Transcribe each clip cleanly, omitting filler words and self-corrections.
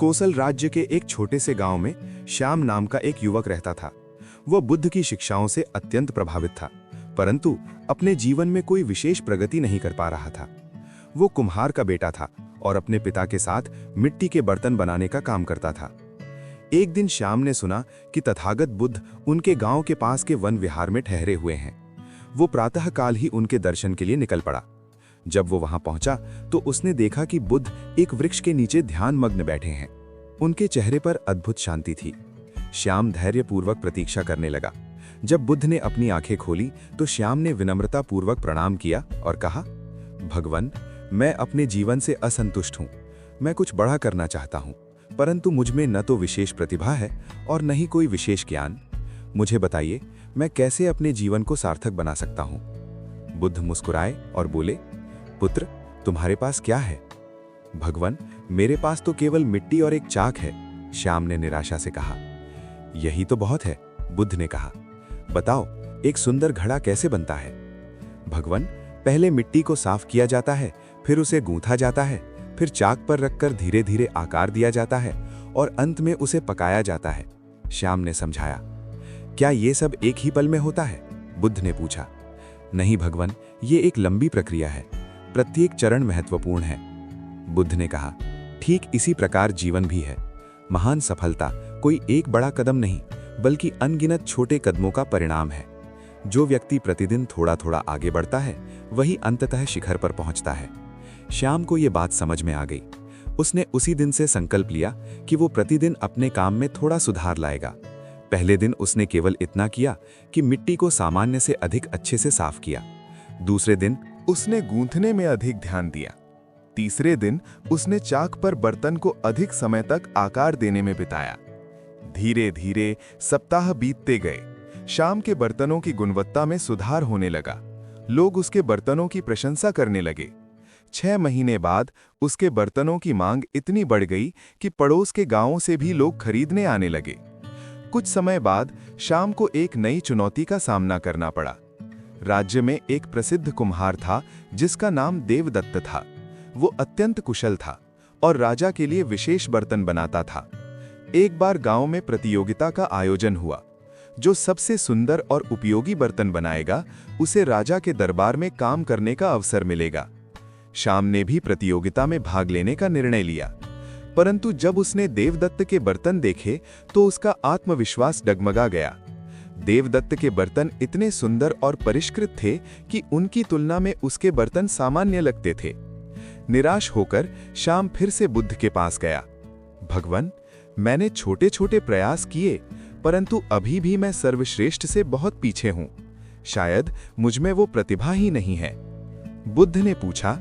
कोसल राज्य के एक छोटे से गांव में श्याम नाम का एक युवक रहता था। वह बुद्ध की शिक्षाओं से अत्यंत प्रभावित था, परंतु अपने जीवन में कोई विशेष प्रगति नहीं कर पा रहा था। वो कुम्हार का बेटा था और अपने पिता के साथ मिट्टी के बर्तन बनाने का काम करता था। एक दिन श्याम ने सुना कि तथागत बुद्ध उनके गांव के पास के वन विहार में ठहरे हुए हैं। वो प्रातःकाल ही उनके दर्शन के लिए निकल पड़ा। जब वो वहां पहुंचा तो उसने देखा कि बुद्ध एक वृक्ष के नीचे ध्यान मग्न बैठे हैं। उनके चेहरे पर अद्भुत शांति थी। श्याम धैर्यपूर्वक प्रतीक्षा करने लगा। जब बुद्ध ने अपनी आंखें खोली तो श्याम ने विनम्रता पूर्वक प्रणाम किया और कहा, भगवान, मैं अपने जीवन से असंतुष्ट हूँ। मैं कुछ बड़ा करना चाहता हूँ, परंतु मुझमें न तो विशेष प्रतिभा है और न ही कोई विशेष ज्ञान। मुझे बताइए, मैं कैसे अपने जीवन को सार्थक बना सकता हूँ। बुद्ध मुस्कुराए और बोले, पुत्र, तुम्हारे पास क्या है? भगवान, मेरे पास तो केवल मिट्टी और एक चाक है, श्याम ने निराशा से कहा। यही तो बहुत है, बुद्ध ने कहा। बताओ, एक सुंदर घड़ा कैसे बनता है? भगवान, पहले मिट्टी को साफ किया जाता है, फिर उसे गूंथा जाता है, फिर चाक पर रखकर धीरे धीरे आकार दिया जाता है और अंत में उसे पकाया जाता है, श्याम ने समझाया। क्या ये सब एक ही पल में होता है? बुद्ध ने पूछा। नहीं भगवान, ये एक लंबी प्रक्रिया है। प्रत्येक चरण महत्वपूर्ण है, बुद्ध ने कहा। ठीक इसी प्रकार जीवन भी है। महान सफलता कोई एक बड़ा कदम नहीं, बल्कि अनगिनत छोटे कदमों का परिणाम है। जो व्यक्ति प्रतिदिन थोड़ा थोड़ा आगे बढ़ता है, वही अंततः शिखर पर पहुंचता है। श्याम को ये बात समझ में आ गई। उसने उसी दिन से संकल्प लिया कि वो प्रतिदिन अपने काम में थोड़ा सुधार लाएगा। पहले दिन उसने केवल इतना किया कि मिट्टी को सामान्य से अधिक अच्छे से साफ किया। दूसरे दिन उसने गूंथने में अधिक ध्यान दिया। तीसरे दिन उसने चाक पर बर्तन को अधिक समय तक आकार देने में बिताया। धीरे धीरे सप्ताह बीतते गए। शाम के बर्तनों की गुणवत्ता में सुधार होने लगा। लोग उसके बर्तनों की प्रशंसा करने लगे। 6 महीने बाद उसके बर्तनों की मांग इतनी बढ़ गई कि पड़ोस के गांवों से भी लोग खरीदने आने लगे। कुछ समय बाद शाम को एक नई चुनौती का सामना करना पड़ा। राज्य में एक प्रसिद्ध कुम्हार था जिसका नाम देवदत्त था। वो अत्यंत कुशल था और राजा के लिए विशेष बर्तन बनाता था। एक बार गांव में प्रतियोगिता का आयोजन हुआ। जो सबसे सुंदर और उपयोगी बर्तन बनाएगा, उसे राजा के दरबार में काम करने का अवसर मिलेगा। श्याम ने भी प्रतियोगिता में भाग लेने का निर्णय लिया, परंतु जब उसने देवदत्त के बर्तन देखे तो उसका आत्मविश्वास डगमगा गया। देवदत्त के बर्तन इतने सुंदर और परिष्कृत थे कि उनकी तुलना में उसके बर्तन सामान्य लगते थे। निराश होकर श्याम फिर से बुद्ध के पास गया। भगवान, मैंने छोटे छोटे प्रयास किए, परंतु अभी भी मैं सर्वश्रेष्ठ से बहुत पीछे हूं। शायद मुझमें वो प्रतिभा ही नहीं है। बुद्ध ने पूछा,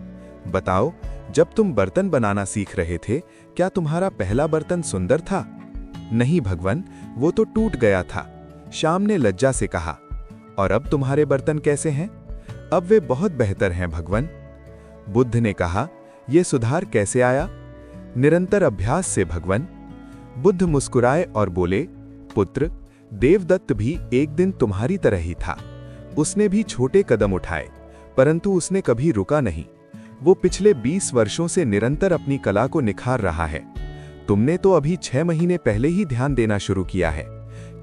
बताओ, जब तुम बर्तन बनाना सीख रहे थे, क्या तुम्हारा पहला बर्तन सुंदर था? नहीं भगवान, वो तो टूट गया था, श्याम ने लज्जा से कहा। और अब तुम्हारे बर्तन कैसे हैं? अब वे बहुत बेहतर हैं भगवान। बुद्ध ने कहा, यह सुधार कैसे आया? निरंतर अभ्यास से भगवान। बुद्ध मुस्कुराए और बोले, पुत्र, देवदत्त भी एक दिन तुम्हारी तरह ही था। उसने भी छोटे कदम उठाए, परंतु उसने कभी रुका नहीं। वो पिछले 20 वर्षों से निरंतर अपनी कला को निखार रहा है। तुमने तो अभी 6 महीने पहले ही ध्यान देना शुरू किया है।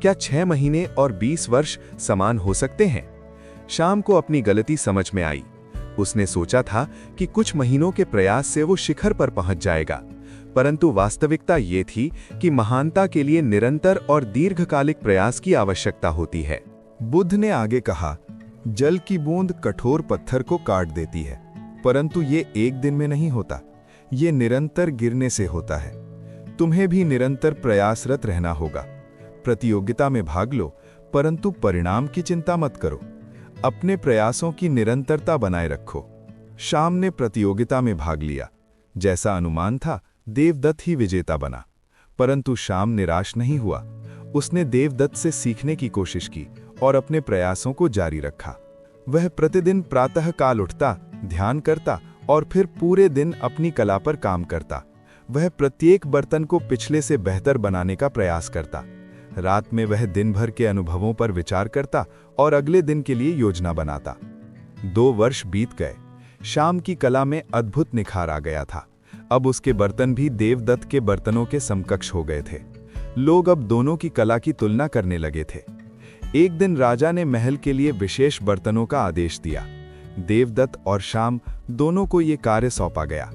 क्या 6 महीने और 20 वर्ष समान हो सकते हैं? श्याम को अपनी गलती समझ में आई। उसने सोचा था कि कुछ महीनों के प्रयास से वो शिखर पर पहुंच जाएगा, परंतु वास्तविकता ये थी कि महानता के लिए निरंतर और दीर्घकालिक प्रयास की आवश्यकता होती है। बुद्ध ने आगे कहा, जल की बूंद कठोर पत्थर को काट देती है, परंतु ये एक दिन में नहीं होता। ये निरंतर गिरने से होता है। तुम्हें भी निरंतर प्रयासरत रहना होगा। प्रतियोगिता में भाग लो, परंतु परिणाम की चिंता मत करो। अपने प्रयासों की निरंतरता बनाए रखो। श्याम ने प्रतियोगिता में भाग लिया। जैसा अनुमान था, देवदत्त ही विजेता बना, परंतु श्याम निराश नहीं हुआ। उसने देवदत्त से सीखने की कोशिश की और अपने प्रयासों को जारी रखा। वह प्रतिदिन प्रातःकाल उठता, ध्यान करता और फिर पूरे दिन अपनी कला पर काम करता। वह प्रत्येक बर्तन को पिछले से बेहतर बनाने का प्रयास करता। रात में वह दिन भर के अनुभवों पर विचार करता और अगले दिन के लिए योजना बनाता। 2 वर्ष बीत गए। श्याम की कला में अद्भुत निखार आ गया था। अब उसके बर्तन भी देवदत्त के बर्तनों के समकक्ष हो गए थे। लोग अब दोनों की कला की तुलना करने लगे थे। एक दिन राजा ने महल के लिए विशेष बर्तनों का आदेश दिया। देवदत्त और श्याम दोनों को ये कार्य सौंपा गया।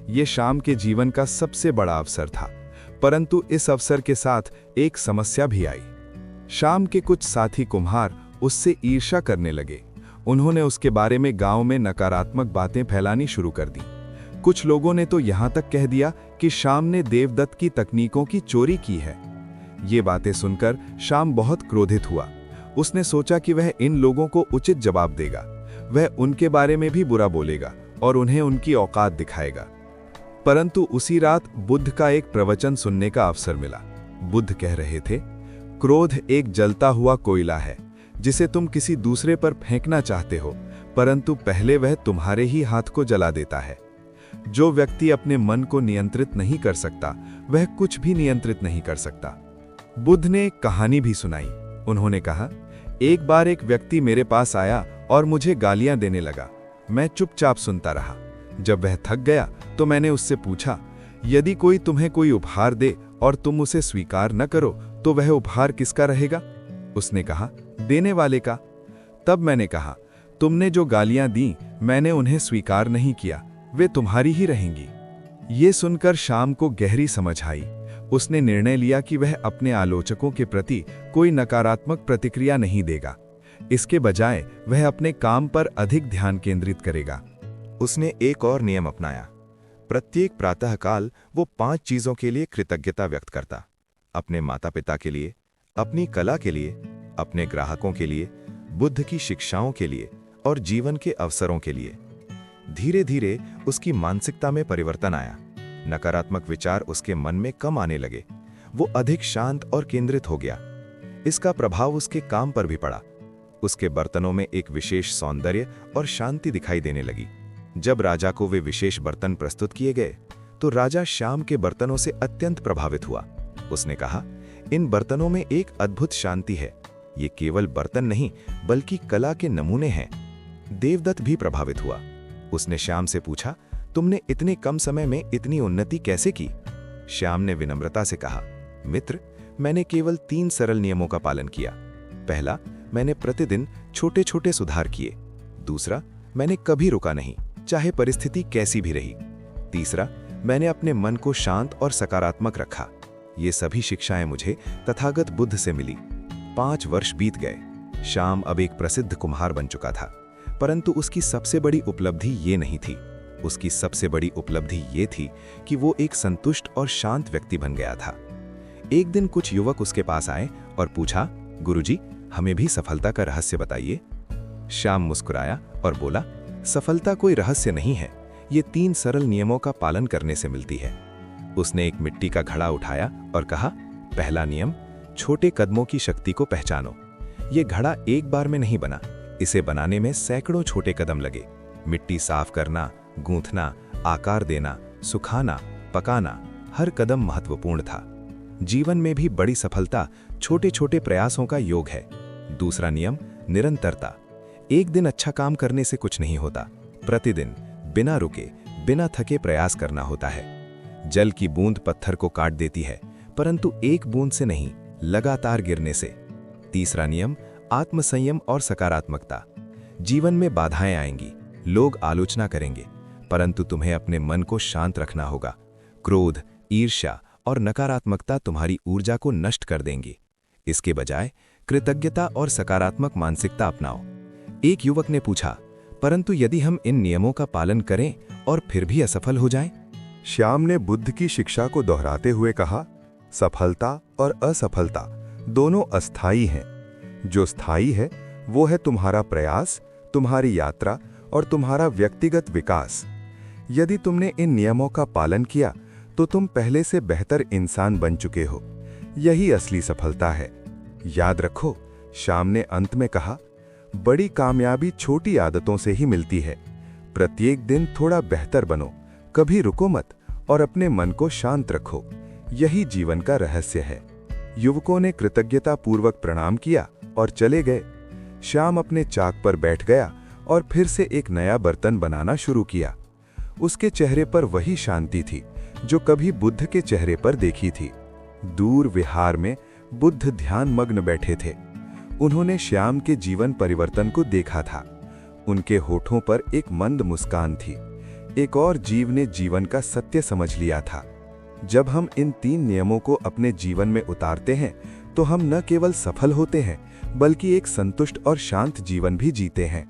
ये श्याम के जीवन का सबसे बड़ा अवसर था, परंतु इस अवसर के साथ एक समस्या भी आई। श्याम के कुछ साथी कुम्हार उससे ईर्ष्या करने लगे। उन्होंने उसके बारे में गांव में नकारात्मक बातें फैलानी शुरू कर दी। कुछ लोगों ने तो यहां तक कह दिया कि श्याम ने देवदत्त की तकनीकों की चोरी की है। ये बातें सुनकर श्याम बहुत क्रोधित हुआ। उसने सोचा कि वह इन लोगों को उचित जवाब देगा। वह उनके बारे में भी बुरा बोलेगा और उन्हें उनकी औकात दिखाएगा। परंतु उसी रात बुद्ध का एक प्रवचन सुनने का अवसर मिला। बुद्ध कह रहे थे, क्रोध एक जलता हुआ कोयला है जिसे तुम किसी दूसरे पर फेंकना चाहते हो, परंतु पहले वह तुम्हारे ही हाथ को जला देता है। जो व्यक्ति अपने मन को नियंत्रित नहीं कर सकता, वह कुछ भी नियंत्रित नहीं कर सकता। बुद्ध ने एक कहानी भी सुनाई। उन्होंने कहा, एक बार एक व्यक्ति मेरे पास आया और मुझे गालियां देने लगा। मैं चुपचाप सुनता रहा। जब वह थक गया तो मैंने उससे पूछा, यदि कोई तुम्हें कोई उपहार दे और तुम उसे स्वीकार न करो तो वह उपहार किसका रहेगा? उसने कहा, देने वाले का। तब मैंने कहा, तुमने जो गालियां दी मैंने उन्हें स्वीकार नहीं किया, वे तुम्हारी ही रहेंगी। ये सुनकर श्याम को गहरी समझ आई। उसने निर्णय लिया कि वह अपने आलोचकों के प्रति कोई नकारात्मक प्रतिक्रिया नहीं देगा। इसके बजाय वह अपने काम पर अधिक ध्यान केंद्रित करेगा। उसने एक और नियम अपनाया। प्रत्येक प्रातःकाल वो 5 चीजों के लिए कृतज्ञता व्यक्त करता। अपने माता पिता के लिए, अपनी कला के लिए, अपने ग्राहकों के लिए, बुद्ध की शिक्षाओं के लिए और जीवन के अवसरों के लिए। धीरे धीरे उसकी मानसिकता में परिवर्तन आया। नकारात्मक विचार उसके मन में कम आने लगे। वो अधिक शांत और केंद्रित हो गया। इसका प्रभाव उसके काम पर भी पड़ा। उसके बर्तनों में एक विशेष सौंदर्य और शांति दिखाई देने लगी। जब राजा को वे विशेष बर्तन प्रस्तुत किए गए तो राजा श्याम के बर्तनों से अत्यंत प्रभावित हुआ। उसने कहा, इन बर्तनों में एक अद्भुत शांति है। ये केवल बर्तन नहीं बल्कि कला के नमूने हैं। देवदत्त भी प्रभावित हुआ। उसने श्याम से पूछा, तुमने इतने कम समय में इतनी उन्नति कैसे की? श्याम ने विनम्रता से कहा, मित्र, मैंने केवल 3 सरल नियमों का पालन किया। पहला, मैंने प्रतिदिन छोटे छोटे सुधार किए। दूसरा, मैंने कभी रुका नहीं, चाहे परिस्थिति कैसी भी रही। तीसरा, मैंने अपने मन को शांत और सकारात्मक रखा। ये सभी शिक्षाएं मुझे तथागत बुद्ध से मिली। 5 वर्ष बीत गए। श्याम अब एक प्रसिद्ध कुम्हार बन चुका था, परंतु उसकी सबसे बड़ी उपलब्धि ये नहीं थी। उसकी सबसे बड़ी उपलब्धि ये थी कि वो एक संतुष्ट और शांत व्यक्ति बन गया था। एक दिन कुछ युवक उसके पास आए और पूछा, गुरुजी, हमें भी सफलता का रहस्य बताइए। श्याम मुस्कुराया और बोला, सफलता कोई रहस्य नहीं है, ये 3 सरल नियमों का पालन करने से मिलती है। उसने एक मिट्टी का घड़ा उठाया और कहा, पहला नियम, छोटे कदमों की शक्ति को पहचानो। ये घड़ा एक बार में नहीं बना, इसे बनाने में सैकड़ों छोटे कदम लगे। मिट्टी साफ करना, गूंथना, आकार देना, सुखाना, पकाना, हर कदम महत्वपूर्ण था। जीवन में भी बड़ी सफलता छोटे छोटे प्रयासों का योग है। दूसरा नियम, निरंतरता। एक दिन अच्छा काम करने से कुछ नहीं होता, प्रतिदिन बिना रुके बिना थके प्रयास करना होता है। जल की बूंद पत्थर को काट देती है, परंतु एक बूंद से नहीं, लगातार गिरने से। तीसरा नियम, आत्मसंयम और सकारात्मकता। जीवन में बाधाएं आएंगी, लोग आलोचना करेंगे, परंतु तुम्हें अपने मन को शांत रखना होगा। क्रोध, ईर्ष्या और नकारात्मकता तुम्हारी ऊर्जा को नष्ट कर देंगी। इसके बजाय कृतज्ञता और सकारात्मक मानसिकता अपनाओ। एक युवक ने पूछा, परंतु यदि हम इन नियमों का पालन करें और फिर भी असफल हो जाएं? श्याम ने बुद्ध की शिक्षा को दोहराते हुए कहा, सफलता और असफलता दोनों अस्थायी हैं। जो स्थायी है वो है तुम्हारा प्रयास, तुम्हारी यात्रा और तुम्हारा व्यक्तिगत विकास। यदि तुमने इन नियमों का पालन किया तो तुम पहले से बेहतर इंसान बन चुके हो। यही असली सफलता है। याद रखो, श्याम ने अंत में कहा, बड़ी कामयाबी छोटी आदतों से ही मिलती है। प्रत्येक दिन थोड़ा बेहतर बनो, कभी रुको मत और अपने मन को शांत रखो। यही जीवन का रहस्य है। युवकों ने कृतज्ञतापूर्वक प्रणाम किया और चले गए। श्याम अपने चाक पर बैठ गया और फिर से एक नया बर्तन बनाना शुरू किया। उसके चेहरे पर वही शांति थी जो कभी बुद्ध के चेहरे पर देखी थी। दूर विहार में बुद्ध ध्यान मग्न बैठे थे। उन्होंने श्याम के जीवन परिवर्तन को देखा था। उनके होठों पर एक मंद मुस्कान थी। एक और जीव ने जीवन का सत्य समझ लिया था। जब हम इन 3 नियमों को अपने जीवन में उतारते हैं तो हम न केवल सफल होते हैं बल्कि एक संतुष्ट और शांत जीवन भी जीते हैं।